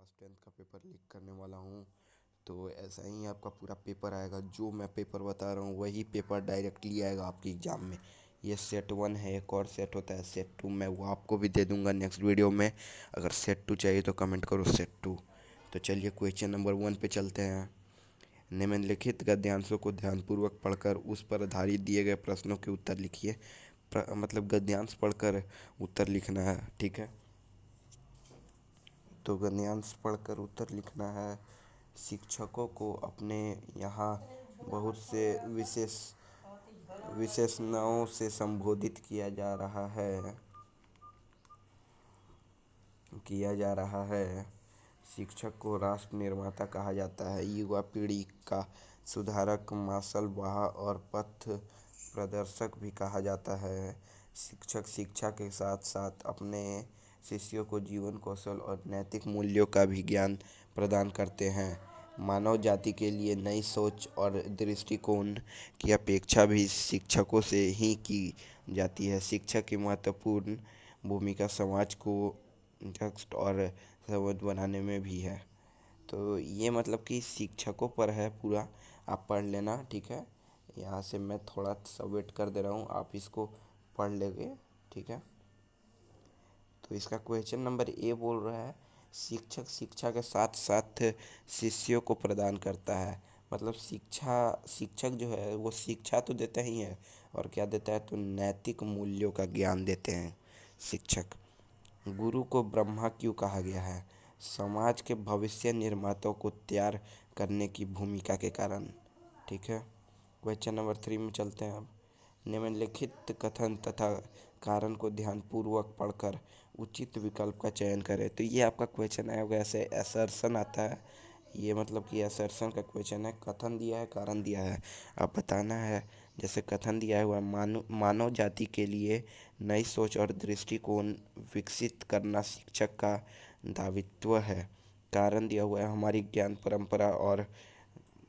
Class 10th का paper leak करने वाला हूँ। तो ऐसा ही आपका पूरा पेपर आएगा, जो मैं पेपर बता रहा हूँ वही पेपर डायरेक्टली आएगा आपके एग्ज़ाम में। ये सेट 1 है, एक और सेट होता है सेट 2, मैं वो आपको भी दे दूँगा नेक्स्ट वीडियो में। अगर सेट 2 चाहिए तो कमेंट करो सेट 2। तो चलिए क्वेश्चन नंबर 1 पे चलते हैं। निम्नलिखित गद्यांशों को ध्यानपूर्वक पढ़कर उस पर आधारित दिए गए प्रश्नों के उत्तर लिखिए। मतलब गद्यांश पढ़कर उत्तर लिखना है, ठीक है। तो गद्यांश पढ़कर उत्तर लिखना है। शिक्षकों को अपने यहाँ बहुत से विशेषणों से संबोधित किया जा रहा है। शिक्षक को राष्ट्र निर्माता कहा जाता है, युवा पीढ़ी का सुधारक, मार्शल और पथ प्रदर्शक भी कहा जाता है। शिक्षक शिक्षा के साथ साथ अपने शिष्यों को जीवन कौशल और नैतिक मूल्यों का भी ज्ञान प्रदान करते हैं। मानव जाति के लिए नई सोच और दृष्टिकोण की अपेक्षा भी शिक्षकों से ही की जाती है। शिक्षक की महत्वपूर्ण भूमिका समाज को स्वस्थ और समृद्ध बनाने में भी है। तो ये मतलब कि शिक्षकों पर है पूरा, आप पढ़ लेना, ठीक है। यहाँ से मैं थोड़ा सा वेट कर दे रहा हूँ, आप इसको पढ़ लेंगे, ठीक है। तो इसका क्वेश्चन नंबर ए बोल रहा है, शिक्षक शिक्षा के साथ साथ शिष्यों को प्रदान करता है। मतलब शिक्षक जो है वो शिक्षा तो देते ही है, और क्या देता है, तो नैतिक मूल्यों का ज्ञान देते हैं शिक्षक। गुरु को ब्रह्मा क्यों कहा गया है? समाज के भविष्य निर्माताओं को तैयार करने की भूमिका के कारण, ठीक है। क्वेश्चन नंबर 3 में चलते हैं अब। निम्नलिखित कथन तथा कारण को ध्यानपूर्वक पढ़कर उचित विकल्प का चयन करें। तो ये आपका क्वेश्चन है, वैसे असर्शन आता है, ये मतलब कि असर्शन का क्वेश्चन है। कथन दिया है, कारण दिया है, अब बताना है। जैसे कथन दिया हुआ है, मानव जाति के लिए नई सोच और दृष्टिकोण विकसित करना शिक्षक का दायित्व है। कारण दिया हुआ है, हमारी ज्ञान परंपरा और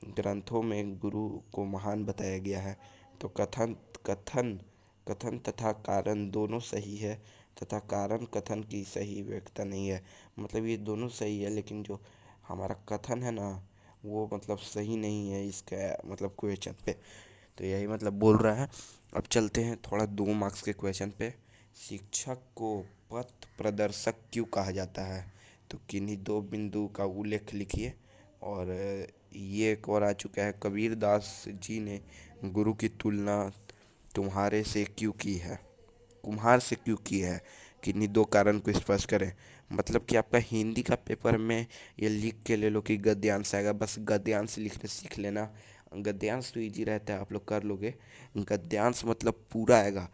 ग्रंथों में गुरु को महान बताया गया है। तो कथन कथन कथन तथा कारण दोनों सही है, तथा कारण कथन की सही व्याख्या नहीं है। मतलब ये दोनों सही है, लेकिन जो हमारा कथन है ना, वो मतलब सही नहीं है इसका मतलब क्वेश्चन पे। तो यही मतलब बोल रहा है। अब चलते हैं थोड़ा 2 मार्क्स के क्वेश्चन पे। शिक्षक को पथ प्रदर्शक क्यों कहा जाता है? तो किन्हीं 2 बिंदु का उल्लेख लिखिए। और ये एक और आ चुका है, कबीर दास जी ने गुरु की तुलना तुम्हारे से क्यों की है, कुम्हार से क्यों की है? किन्हीं 2 कारण को स्पष्ट करें। मतलब कि आपका हिंदी का पेपर में ये लिख के ले लो कि गद्यांश आएगा, बस गद्यांश लिखने सीख लेना। गद्यांश तो इजी रहता है, आप लोग कर लोगे। गद्यांश मतलब पूरा आएगा,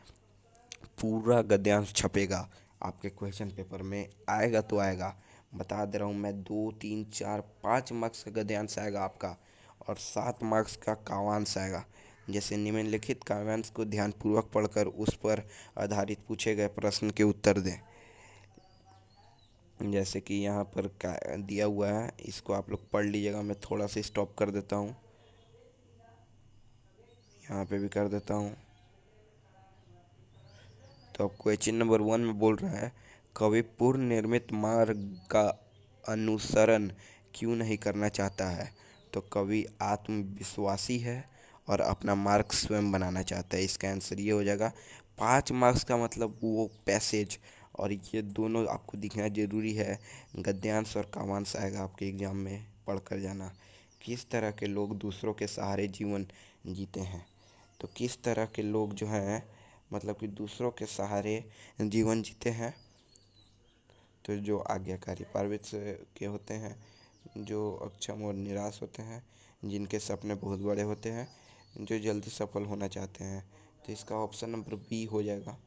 पूरा गद्यांश छपेगा आपके क्वेश्चन पेपर में, आएगा तो आएगा। बता दे रहा हूँ मैं, 2 3 4 5 मार्क्स का गद्यांश आएगा आपका, और 7 मार्क्स का काव्यांश आएगा। जैसे निम्नलिखित काव्यांश को ध्यानपूर्वक पढ़कर उस पर आधारित पूछे गए प्रश्न के उत्तर दें। जैसे कि यहाँ पर दिया हुआ है, इसको आप लोग पढ़ लीजिएगा। मैं थोड़ा सा स्टॉप कर देता हूँ, यहाँ पे भी कर देता हूँ। तो अब क्वेश्चन नंबर 1 में बोल रहा है, कवि पूर्व निर्मित मार्ग का अनुसरण क्यों नहीं करना चाहता है? तो कवि आत्मविश्वासी है और अपना मार्ग स्वयं बनाना चाहता है। इसका आंसर ये हो जाएगा। 5 मार्क्स का मतलब वो पैसेज, और ये दोनों आपको दिखना ज़रूरी है। गद्यांश और काव्यांश आएगा आपके एग्जाम में, पढ़ कर जाना। किस तरह के लोग दूसरों के सहारे जीवन जीते हैं? तो किस तरह के लोग जो हैं, मतलब कि दूसरों के सहारे जीवन जीते हैं, तो जो आज्ञाकारी प्रवृत्ति के होते हैं, जो अक्षम और निराश होते हैं, जिनके सपने बहुत बड़े होते हैं, जो जल्दी सफल होना चाहते हैं। तो इसका ऑप्शन नंबर बी हो जाएगा।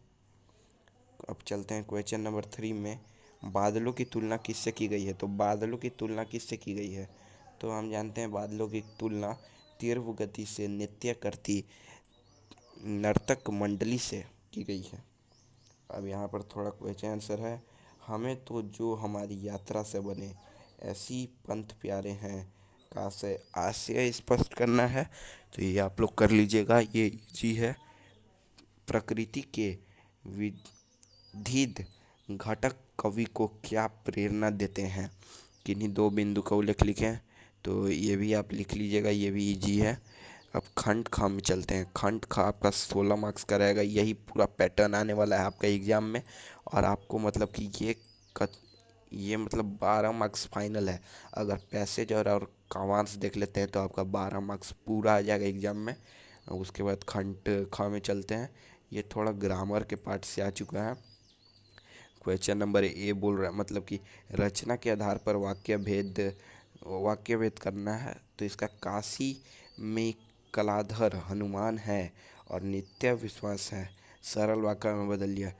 अब चलते हैं क्वेश्चन नंबर 3 में। बादलों की तुलना किससे की गई है? तो बादलों की तुलना किससे की गई है? तो हम जानते हैं बादलों की तुलना तीव्र गति से नृत्य करती नर्तक मंडली से की गई है। अब यहाँ पर थोड़ा क्वेश्चन आंसर है, हमें तो जो हमारी यात्रा से बने ऐसी पंथ प्यारे हैं का से आशय स्पष्ट करना है। तो ये आप लोग कर लीजिएगा, ये इजी है। प्रकृति के विविध घटक कवि को क्या प्रेरणा देते हैं? किन्हीं दो बिंदु का उल्लेख लिखें। तो ये भी आप लिख लीजिएगा, ये भी इजी है। अब खंड खा में चलते हैं। खंड खा आपका 16 मार्क्स का रहेगा। यही पूरा पैटर्न आने वाला है आपका एग्जाम में। और आपको मतलब कि ये मतलब 12 मार्क्स फाइनल है। अगर पैसेज और कावांश देख लेते हैं तो आपका 12 मार्क्स पूरा आ जाएगा एग्जाम में। उसके बाद खंड खा में चलते हैं। ये थोड़ा ग्रामर के पार्ट से आ चुका है। क्वेश्चन नंबर ए बोल रहा है मतलब कि रचना के आधार पर वाक्य भेद करना है। तो इसका काशी में कलाधर हनुमान है और नित्य विश्वास है, सरल वाक्य में बदल लिया।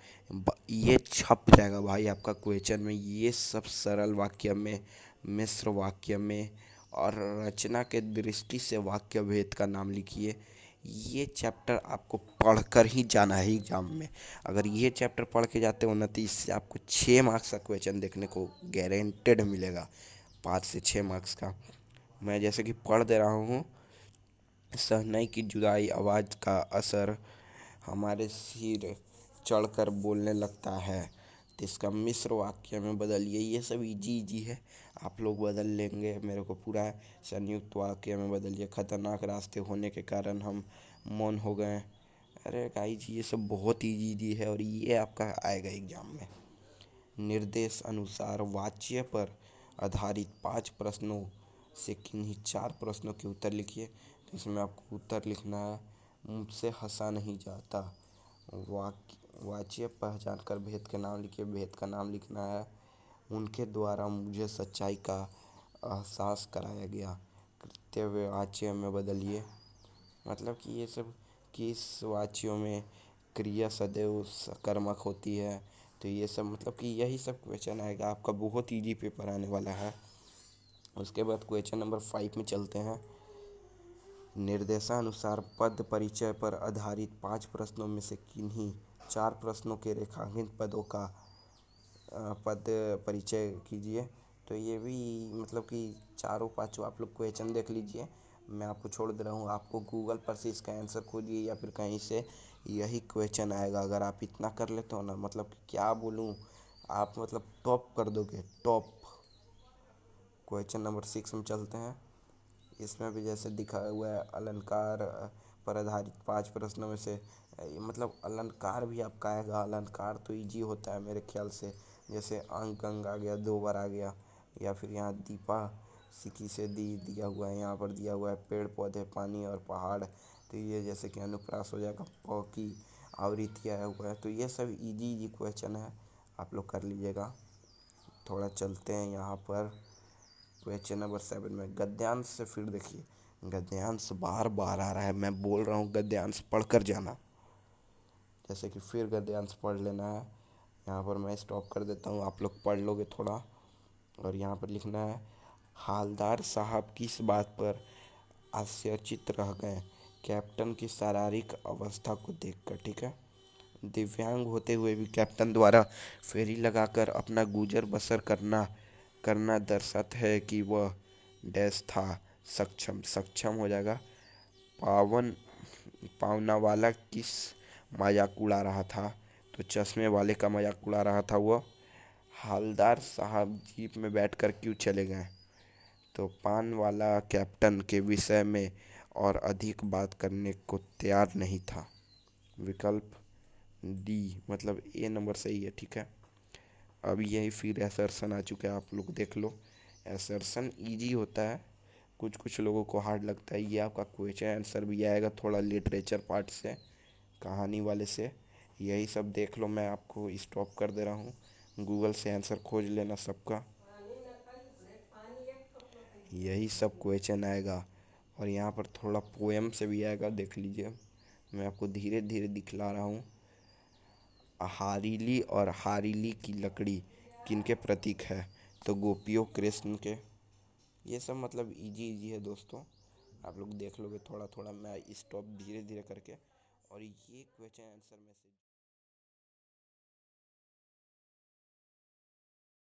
ये छप जाएगा भाई आपका क्वेश्चन में। ये सब सरल वाक्य में, मिश्र वाक्य में और रचना के दृष्टि से वाक्य भेद का नाम लिखिए। ये चैप्टर आपको पढ़कर ही जाना है एग्जाम में। अगर ये चैप्टर पढ़ के जाते हो ना तो इससे आपको 6 मार्क्स का क्वेश्चन देखने को गारंटेड मिलेगा, 5 से 6 मार्क्स का। मैं जैसे कि पढ़ दे रहा हूँ। शहनाई की जुदाई आवाज़ का असर हमारे सिर चढ़कर बोलने लगता है। तो इसका मिश्र वाक्य में बदलिए। ये सब इजी इजी है, आप लोग बदल लेंगे। मेरे को पूरा संयुक्त वाक्य में बदलिए। खतरनाक रास्ते होने के कारण हम मौन हो गए। अरे गाइस, ये सब बहुत इजी इजी है और ये आपका आएगा एग्जाम में। निर्देश अनुसार वाच्य पर आधारित 5 प्रश्नों से किन्हीं 4 प्रश्नों के उत्तर लिखिए। तो इसमें आपको उत्तर लिखना है। मुझसे हंसा नहीं जाता। वाच्य पहचान कर भेद का नाम लिखिए। भेद का नाम लिखना है। उनके द्वारा मुझे सच्चाई का एहसास कराया गया। कृत्य वाच्य में बदलिए। मतलब कि ये सब किस वाच्यों में क्रिया सदैव सकर्मक होती है। तो ये सब मतलब कि यही सब क्वेश्चन आएगा आपका। बहुत इजी पेपर आने वाला है। उसके बाद क्वेश्चन नंबर 5 में चलते हैं। निर्देशानुसार पद परिचय पर आधारित 5 प्रश्नों में से किन्हीं 4 प्रश्नों के रेखांकित पदों का पद परिचय कीजिए। तो ये भी मतलब कि चारों पांचों आप लोग क्वेश्चन देख लीजिए। मैं आपको छोड़ दे रहा हूँ, आपको गूगल पर से इसका आंसर खोजिए या फिर कहीं से यही क्वेश्चन आएगा। अगर आप इतना कर लेते हो ना, मतलब कि क्या बोलूँ, आप मतलब टॉप कर दोगे, टॉप। क्वेश्चन नंबर 6 में चलते हैं। इसमें भी जैसे दिखाया हुआ है, अलंकार पर आधारित 5 प्रश्नों में से मतलब अलंकार भी आपका आएगा। अलंकार तो इजी होता है मेरे ख्याल से। जैसे अंक अंग आ गया, 2 बार आ गया। या फिर यहाँ दीपा सिकी से दिया हुआ है, यहाँ पर दिया हुआ है पेड़ पौधे पानी और पहाड़। तो ये जैसे कि अनुप्रास हो जाएगा। प की आवृत्ति आया हुआ है। तो ये सब इजी इजी क्वेश्चन है, आप लोग कर लीजिएगा। थोड़ा चलते हैं यहाँ पर क्वेश्चन नंबर 7 में। गद्यांश से फिर देखिए, गद्यांश बार बार आ रहा है। मैं बोल रहा हूँ गद्यांश पढ़ कर जाना। जैसे कि फिर गद्यांश पढ़ लेना है। यहाँ पर मैं स्टॉप कर देता हूँ, आप लोग पढ़ लोगे थोड़ा। और यहाँ पर लिखना है, हालदार साहब किस बात पर आश्चर्यचकित रह गए कैप्टन की शारीरिक अवस्था को देखकर। ठीक है। दिव्यांग होते हुए भी कैप्टन द्वारा फेरी लगाकर अपना गुजर बसर करना करना दर्शाता है कि वह डैश था, सक्षम। सक्षम हो जाएगा। पावन पावना वाला किस मजाक उड़ा रहा था। तो चश्मे वाले का मजाक उड़ा रहा था वो। हालदार साहब जीप में बैठकर क्यों चले गए। तो पान वाला कैप्टन के विषय में और अधिक बात करने को तैयार नहीं था। विकल्प डी मतलब ए नंबर सही है। ठीक है। अब यही फिर असर्शन आ चुका है, आप लोग देख लो। असर्शन इजी होता है, कुछ कुछ लोगों को हार्ड लगता है। ये आपका क्वेश्चन आंसर भी आएगा थोड़ा लिटरेचर पार्ट से, कहानी वाले से। यही सब देख लो। मैं आपको स्टॉप कर दे रहा हूँ, गूगल से आंसर खोज लेना सबका। यही सब क्वेश्चन आएगा। और यहाँ पर थोड़ा पोएम से भी आएगा, देख लीजिए। मैं आपको धीरे धीरे दिखला रहा हूँ। हारीली और हारीली की लकड़ी किनके प्रतीक है। तो गोपियों कृष्ण के। ये सब मतलब इजी इजी है दोस्तों, आप लोग देख लोगे थोड़ा थोड़ा। मैं स्टॉप धीरे धीरे करके। और ये क्वेश्चन आंसर में से